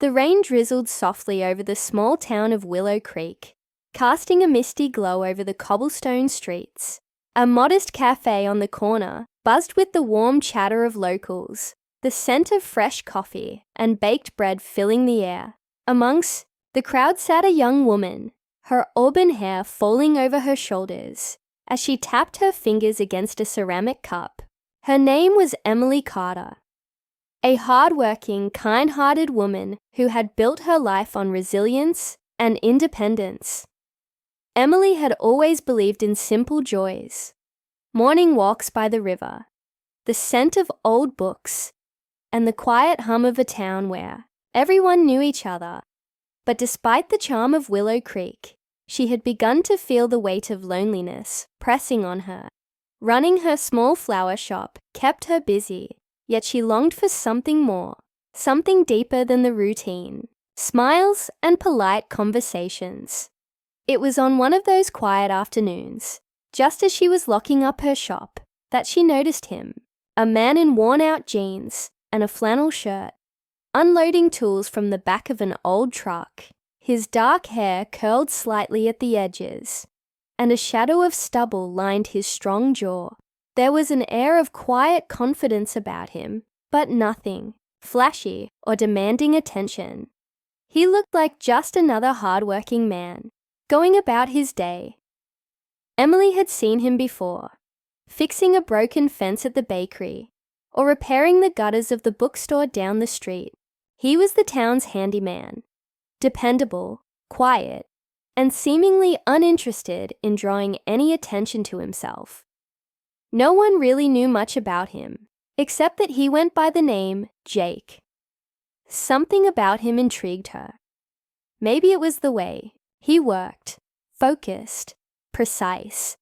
The rain drizzled softly over the small town of Willow Creek, casting a misty glow over the cobblestone streets. A modest cafe on the corner buzzed with the warm chatter of locals, the scent of fresh coffee and baked bread filling the air. Amongst the crowd sat a young woman, her auburn hair falling over her shoulders, as she tapped her fingers against a ceramic cup. Her name was Emily Carter, a hard-working, kind-hearted woman who had built her life on resilience and independence. Emily had always believed in simple joys: morning walks by the river, the scent of old books, and the quiet hum of a town where everyone knew each other. But despite the charm of Willow Creek, she had begun to feel the weight of loneliness pressing on her. Running her small flower shop kept her busy, yet she longed for something more, something deeper than the routine, smiles and polite conversations. It was on one of those quiet afternoons, just as she was locking up her shop, that she noticed him, a man in worn-out jeans and a flannel shirt, unloading tools from the back of an old truck. His dark hair curled slightly at the edges, and a shadow of stubble lined his strong jaw. There was an air of quiet confidence about him, but nothing flashy or demanding attention. He looked like just another hard-working man, going about his day. Emily had seen him before, fixing a broken fence at the bakery, or repairing the gutters of the bookstore down the street. He was the town's handyman, dependable, quiet, and seemingly uninterested in drawing any attention to himself. No one really knew much about him, except that he went by the name Jake. Something about him intrigued her. Maybe it was the way he worked, focused, precise,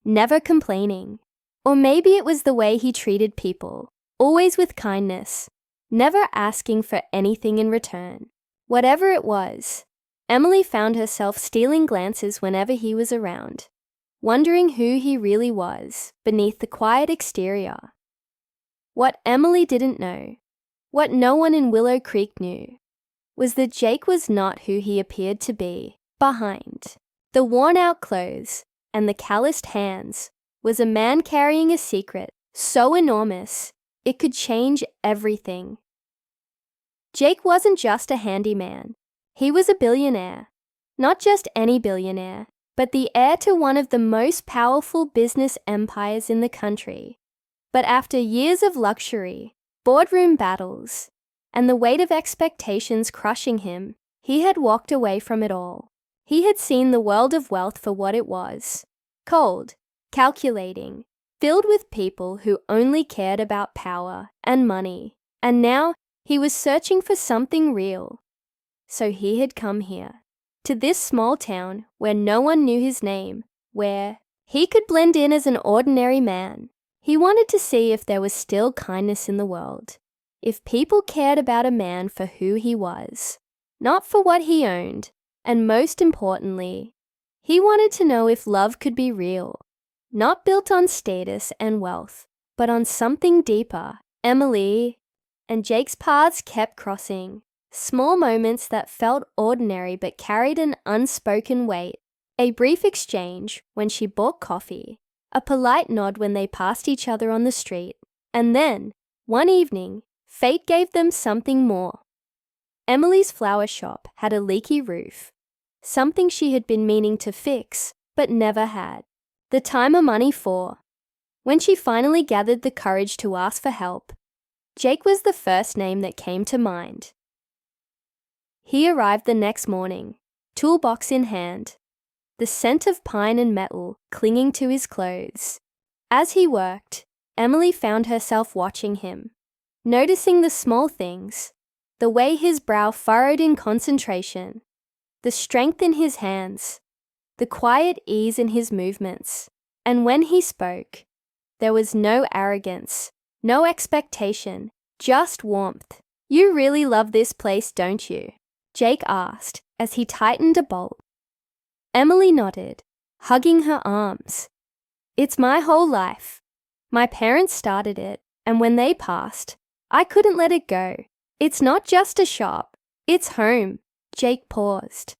never complaining. Or maybe it was the way he treated people, always with kindness, never asking for anything in return. Whatever it was, Emily found herself stealing glances whenever he was around, wondering who he really was beneath the quiet exterior. What Emily didn't know, what no one in Willow Creek knew, was that Jake was not who he appeared to be. Behind the worn-out clothes and the calloused hands was a man carrying a secret so enormous it could change everything. Jake wasn't just a handyman. He was a billionaire. Not just any billionaire, but the heir to one of the most powerful business empires in the country. But after years of luxury, boardroom battles, and the weight of expectations crushing him, he had walked away from it all. He had seen the world of wealth for what it was: cold, calculating, filled with people who only cared about power and money. And now he was searching for something real. So he had come here, to this small town where no one knew his name, where he could blend in as an ordinary man. He wanted to see if there was still kindness in the world, if people cared about a man for who he was, not for what he owned, and most importantly, he wanted to know if love could be real, not built on status and wealth, but on something deeper. Emily and Jake's paths kept crossing, small moments that felt ordinary but carried an unspoken weight. A brief exchange when she bought coffee, a polite nod when they passed each other on the street, and then, one evening, fate gave them something more. Emily's flower shop had a leaky roof, something she had been meaning to fix but never had the time or money for. When she finally gathered the courage to ask for help, Jake was the first name that came to mind. He arrived the next morning, toolbox in hand, the scent of pine and metal clinging to his clothes. As he worked, Emily found herself watching him, noticing the small things, the way his brow furrowed in concentration, the strength in his hands, the quiet ease in his movements. And when he spoke, there was no arrogance, no expectation, just warmth. "You really love this place, don't you?" Jake asked as he tightened a bolt. Emily nodded, hugging her arms. "It's my whole life. My parents started it, and when they passed, I couldn't let it go. It's not just a shop. It's home. Jake paused,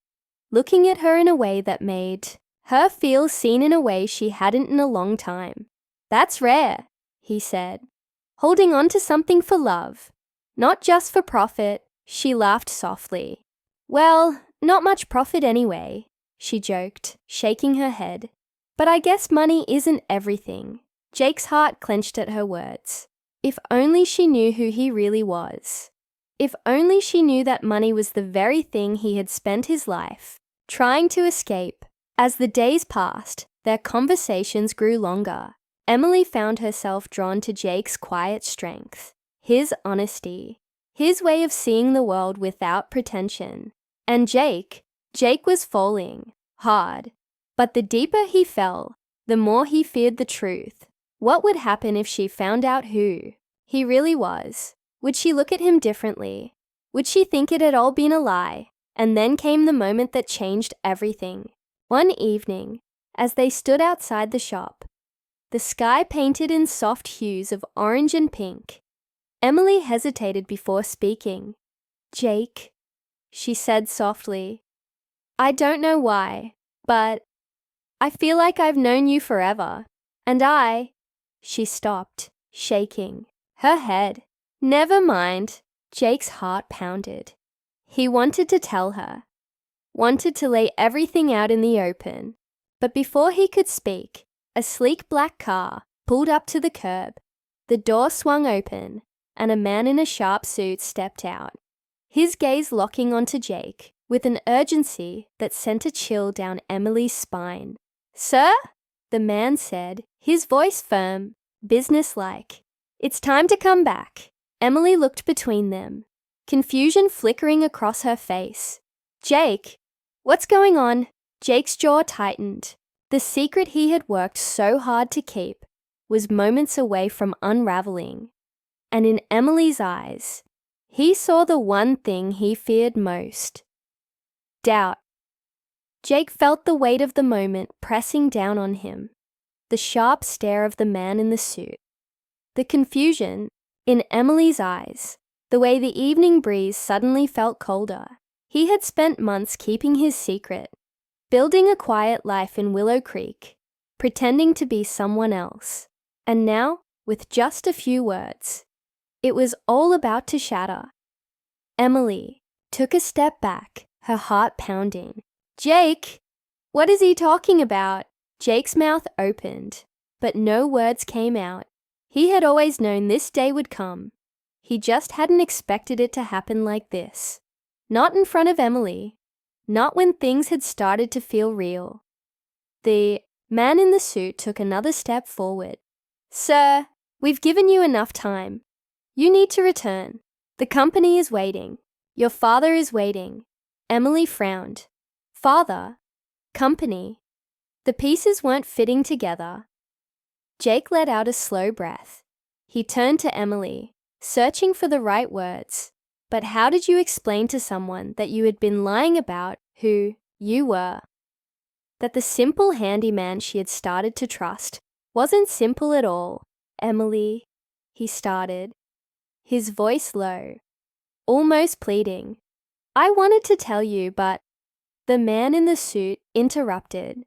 looking at her in a way that made her feel seen in a way she hadn't in a long time. That's rare, he said, holding on to something for love, not just for profit. She laughed softly. Well, not much profit anyway, she joked, shaking her head. But I guess money isn't everything. Jake's heart clenched at her words. If only she knew who he really was. If only she knew that money was the very thing he had spent his life trying to escape. As the days passed, their conversations grew longer. Emily found herself drawn to Jake's quiet strength, his honesty, his way of seeing the world without pretension. And Jake was falling, hard. But the deeper he fell, the more he feared the truth. What would happen if she found out who he really was? Would she look at him differently? Would she think it had all been a lie? And then came the moment that changed everything. One evening, as they stood outside the shop, the sky painted in soft hues of orange and pink, Emily hesitated before speaking. Jake, she said softly, I don't know why, but I feel like I've known you forever. And she stopped, shaking her head. Never mind. Jake's heart pounded. He wanted to tell her, wanted to lay everything out in the open. But before he could speak, a sleek black car pulled up to the curb. The door swung open, and a man in a sharp suit stepped out, his gaze locking onto Jake with an urgency that sent a chill down Emily's spine. Sir? The man said, his voice firm, businesslike. It's time to come back. Emily looked between them, confusion flickering across her face. Jake, what's going on? Jake's jaw tightened. The secret he had worked so hard to keep was moments away from unraveling. And in Emily's eyes, he saw the one thing he feared most. Doubt. Jake felt the weight of the moment pressing down on him, the sharp stare of the man in the suit, the confusion in Emily's eyes, the way the evening breeze suddenly felt colder. He had spent months keeping his secret, building a quiet life in Willow Creek, pretending to be someone else. And now, with just a few words, it was all about to shatter. Emily took a step back, her heart pounding. Jake, what is he talking about? Jake's mouth opened, but no words came out. He had always known this day would come. He just hadn't expected it to happen like this. Not in front of Emily. Not when things had started to feel real. The man in the suit took another step forward. Sir, we've given you enough time. You need to return. The company is waiting. Your father is waiting. Emily frowned. Father? Company? The pieces weren't fitting together. Jake let out a slow breath. He turned to Emily, searching for the right words. But how did you explain to someone that you had been lying about who you were? That the simple handyman she had started to trust wasn't simple at all. Emily, he started, his voice low, almost pleading. I wanted to tell you, but the man in the suit interrupted.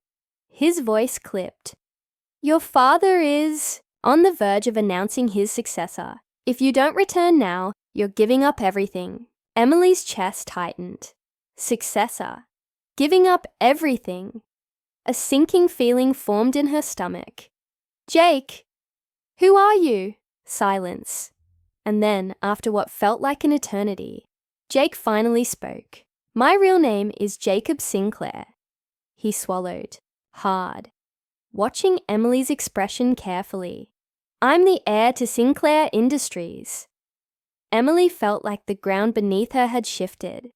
His voice clipped. Your father is on the verge of announcing his successor. If you don't return now, you're giving up everything. Emily's chest tightened. Successor. Giving up everything. A sinking feeling formed in her stomach. Jake, who are you? Silence. And then, after what felt like an eternity, Jake finally spoke. My real name is Jacob Sinclair. He swallowed, hard, watching Emily's expression carefully. I'm the heir to Sinclair Industries. Emily felt like the ground beneath her had shifted.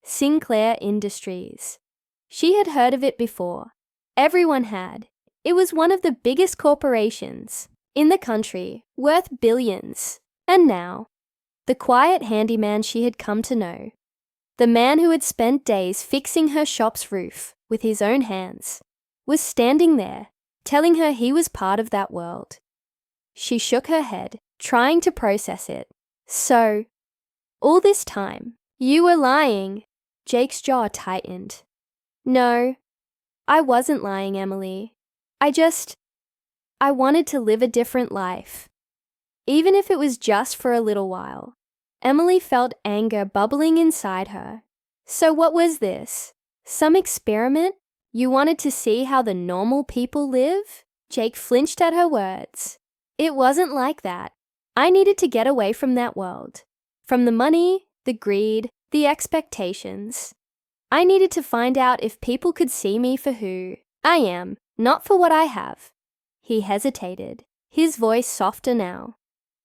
Sinclair Industries. She had heard of it before. Everyone had. It was one of the biggest corporations in the country, worth billions. And now, the quiet handyman she had come to know, the man who had spent days fixing her shop's roof with his own hands, was standing there, telling her he was part of that world. She shook her head, trying to process it. So, all this time, You were lying. Jake's jaw tightened. No, I wasn't lying, Emily. I wanted to live a different life. Even if it was just for a little while. Emily felt anger bubbling inside her. So what was this? Some experiment? You wanted to see how the normal people live? Jake flinched at her words. It wasn't like that. I needed to get away from that world. From the money, the greed, the expectations. I needed to find out if people could see me for who I am, not for what I have. He hesitated, his voice softer now.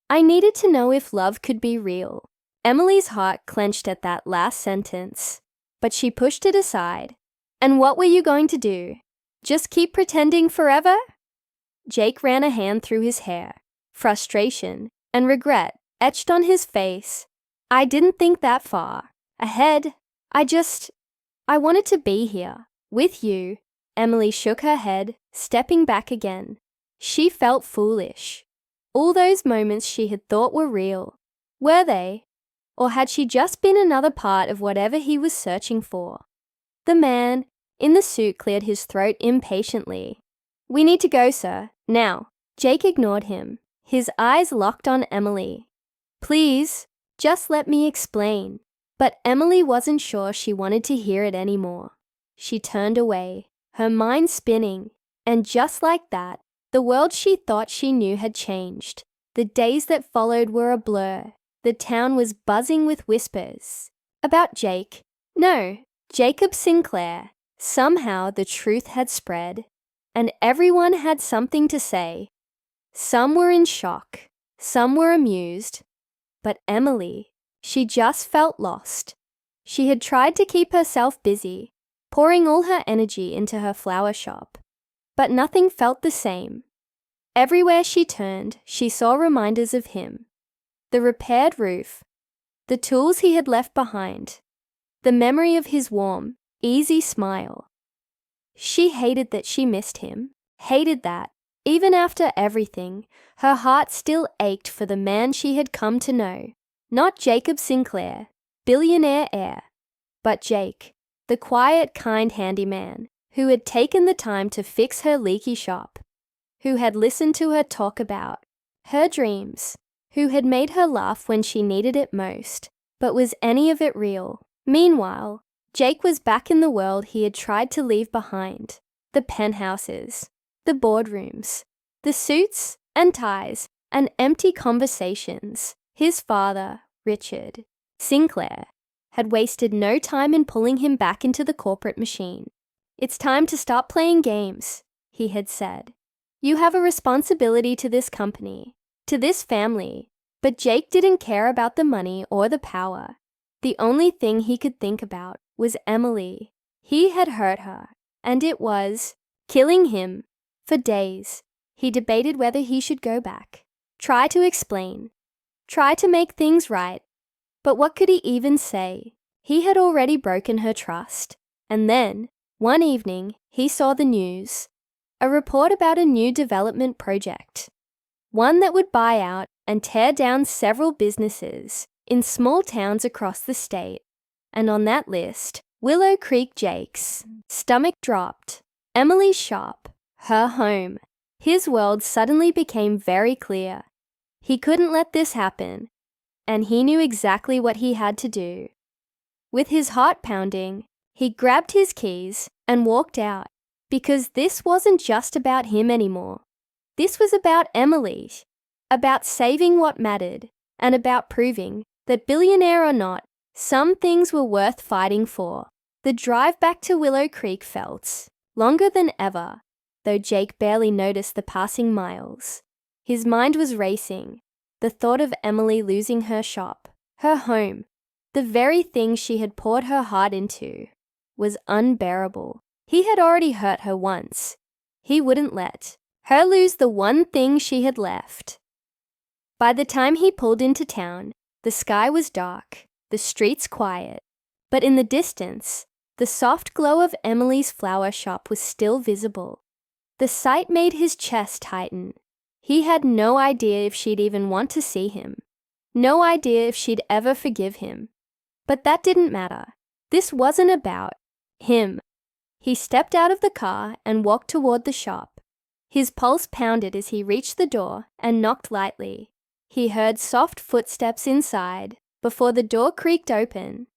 I needed to know if love could be real. Emily's heart clenched at that last sentence, but she pushed it aside. And what were you going to do? Just keep pretending forever? Jake ran a hand through his hair, frustration and regret etched on his face. I didn't think that far ahead. I wanted to be here, with you. Emily shook her head, stepping back again. She felt foolish. All those moments she had thought were real. Were they? Or had she just been another part of whatever he was searching for? The man in the suit cleared his throat impatiently. We need to go, sir, now. Jake ignored him, his eyes locked on Emily. Please, just let me explain. But Emily wasn't sure she wanted to hear it anymore. She turned away, her mind spinning, and just like that, the world she thought she knew had changed. The days that followed were a blur. The town was buzzing with whispers. About Jake. No, Jacob Sinclair. Somehow the truth had spread, and everyone had something to say. Some were in shock, some were amused. But Emily, she just felt lost. She had tried to keep herself busy, pouring all her energy into her flower shop. But nothing felt the same. Everywhere she turned, she saw reminders of him. The repaired roof, the tools he had left behind, the memory of his warm, easy smile. She hated that she missed him, hated that, even after everything, her heart still ached for the man she had come to know. Not Jacob Sinclair, billionaire heir, but Jake, the quiet, kind handyman who had taken the time to fix her leaky shop, who had listened to her talk about her dreams, who had made her laugh when she needed it most. But was any of it real? Meanwhile, Jake was back in the world he had tried to leave behind. The penthouses, the boardrooms, the suits and ties and empty conversations. His father, Richard Sinclair, had wasted no time in pulling him back into the corporate machine. It's time to stop playing games, he had said. You have a responsibility to this company, to this family. But Jake didn't care about the money or the power. The only thing he could think about was Emily. He had hurt her, and it was killing him. For days, he debated whether he should go back, try to explain, try to make things right. But what could he even say? He had already broken her trust. And then, one evening, he saw the news. A report about a new development project. One that would buy out and tear down several businesses in small towns across the state. And on that list, Willow Creek Jake's stomach dropped. Emily's shop, her home. His world suddenly became very clear. He couldn't let this happen, and he knew exactly what he had to do. With his heart pounding, he grabbed his keys and walked out, because this wasn't just about him anymore. This was about Emily, about saving what mattered, and about proving that, billionaire or not, some things were worth fighting for. The drive back to Willow Creek felt longer than ever, though Jake barely noticed the passing miles. His mind was racing. The thought of Emily losing her shop, her home, the very thing she had poured her heart into, was unbearable. He had already hurt her once. He wouldn't let her lose the one thing she had left. By the time he pulled into town, the sky was dark, the streets quiet, but in the distance, the soft glow of Emily's flower shop was still visible. The sight made his chest tighten. He had no idea if she'd even want to see him, no idea if she'd ever forgive him. But that didn't matter. This wasn't about him. He stepped out of the car and walked toward the shop. His pulse pounded as he reached the door and knocked lightly. He heard soft footsteps inside before the door creaked open.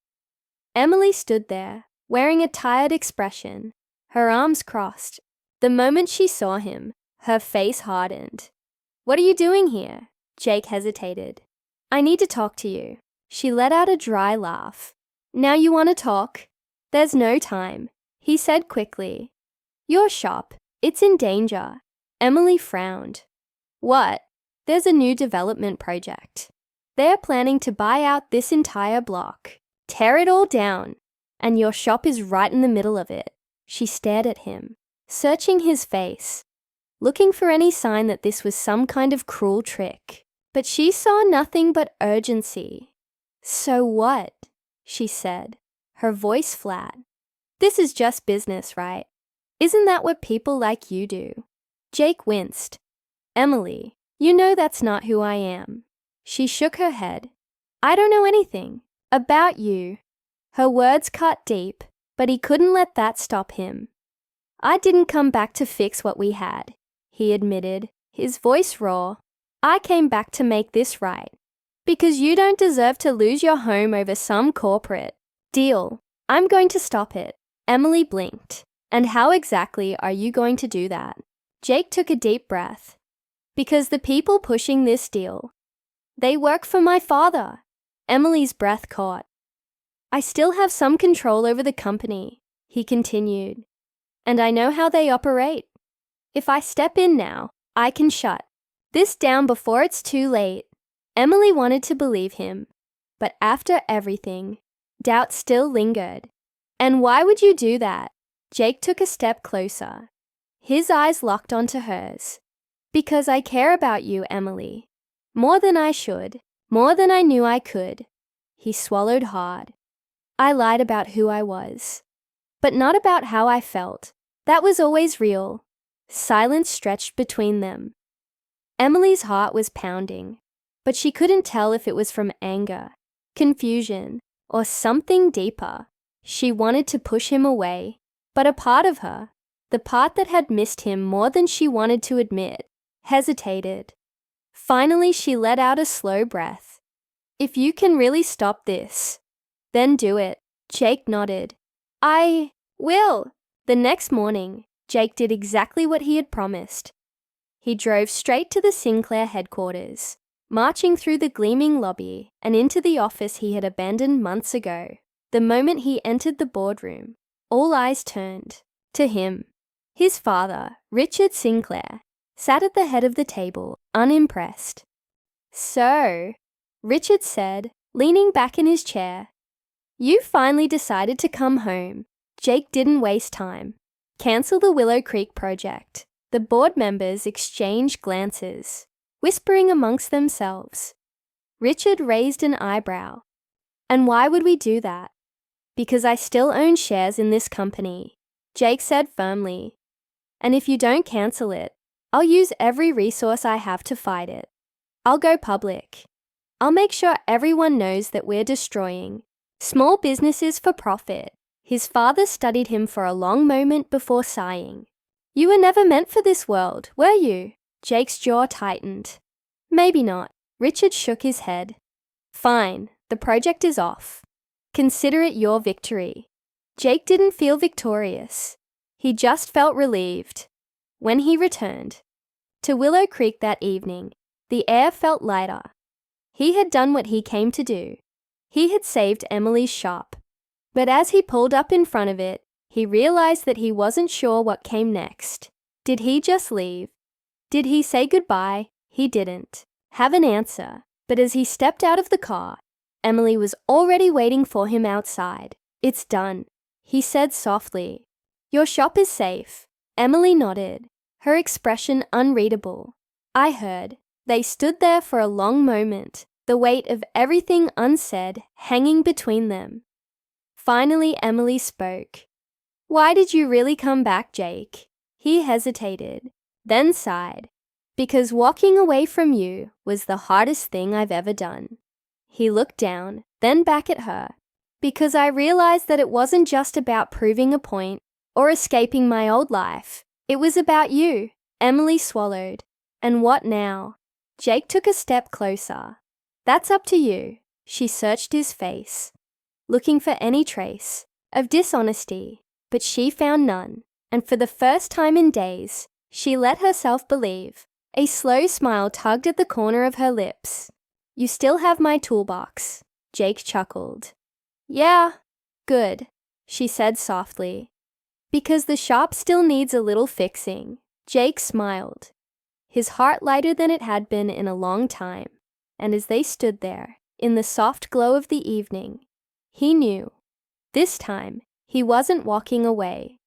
Emily stood there, wearing a tired expression, her arms crossed. The moment she saw him, her face hardened. "What are you doing here?" Jake hesitated. "I need to talk to you." She let out a dry laugh. "Now you want to talk?" "There's no time," he said quickly. "Your shop, it's in danger." Emily frowned. "What?" "There's a new development project. They're planning to buy out this entire block, tear it all down, and your shop is right in the middle of it." She stared at him, searching his face, looking for any sign that this was some kind of cruel trick. But she saw nothing but urgency. "So what?" she said, her voice flat. "This is just business, right? Isn't that what people like you do?" Jake winced. "Emily, you know that's not who I am." She shook her head. "I don't know anything about you." Her words cut deep, but he couldn't let that stop him. "I didn't come back to fix what we had," he admitted, his voice raw. "I came back to make this right. Because you don't deserve to lose your home over some corporate deal. I'm going to stop it." Emily blinked. "And how exactly are you going to do that?" Jake took a deep breath. "Because the people pushing this deal, they work for my father." Emily's breath caught. "I still have some control over the company," he continued. "And I know how they operate. If I step in now, I can shut this down before it's too late." Emily wanted to believe him, but after everything, doubt still lingered. "And why would you do that?" Jake took a step closer. His eyes locked onto hers. "Because I care about you, Emily. More than I should, more than I knew I could." He swallowed hard. "I lied about who I was, but not about how I felt. That was always real." Silence stretched between them. Emily's heart was pounding, but she couldn't tell if it was from anger, confusion, or something deeper. She wanted to push him away, but a part of her, the part that had missed him more than she wanted to admit, hesitated. Finally, she let out a slow breath. "If you can really stop this, then do it." Jake nodded. "I will." The next morning, Jake did exactly what he had promised. He drove straight to the Sinclair headquarters, marching through the gleaming lobby and into the office he had abandoned months ago. The moment he entered the boardroom, all eyes turned to him. His father, Richard Sinclair, sat at the head of the table, unimpressed. "So," Richard said, leaning back in his chair, "you finally decided to come home." Jake didn't waste time. "Cancel the Willow Creek project." The board members exchanged glances, whispering amongst themselves. Richard raised an eyebrow. "And why would we do that?" "Because I still own shares in this company," Jake said firmly. "And if you don't cancel it, I'll use every resource I have to fight it. I'll go public. I'll make sure everyone knows that we're destroying small businesses for profit." His father studied him for a long moment before sighing. "You were never meant for this world, were you?" Jake's jaw tightened. "Maybe not." Richard shook his head. "Fine, the project is off. Consider it your victory." Jake didn't feel victorious. He just felt relieved. When he returned to Willow Creek that evening, the air felt lighter. He had done what he came to do. He had saved Emily's shop. But as he pulled up in front of it, he realized that he wasn't sure what came next. Did he just leave? Did he say goodbye? He didn't have an answer. But as he stepped out of the car, Emily was already waiting for him outside. "It's done," he said softly. "Your shop is safe." Emily nodded, her expression unreadable. "I heard." They stood there for a long moment, the weight of everything unsaid hanging between them. Finally, Emily spoke. "Why did you really come back, Jake?" He hesitated, then sighed. "Because walking away from you was the hardest thing I've ever done." He looked down, then back at her. Because I realized that it wasn't just about proving a point or escaping my old life. It was about you. Emily swallowed. And what now? Jake took a step closer. That's up to you. She searched his face, looking for any trace of dishonesty, but she found none. And for the first time in days, she let herself believe. A slow smile tugged at the corner of her lips. You still have my toolbox, Jake chuckled. Yeah, good, she said softly. Because the shop still needs a little fixing. Jake smiled, his heart lighter than it had been in a long time. And as they stood there, in the soft glow of the evening, he knew. This time, he wasn't walking away.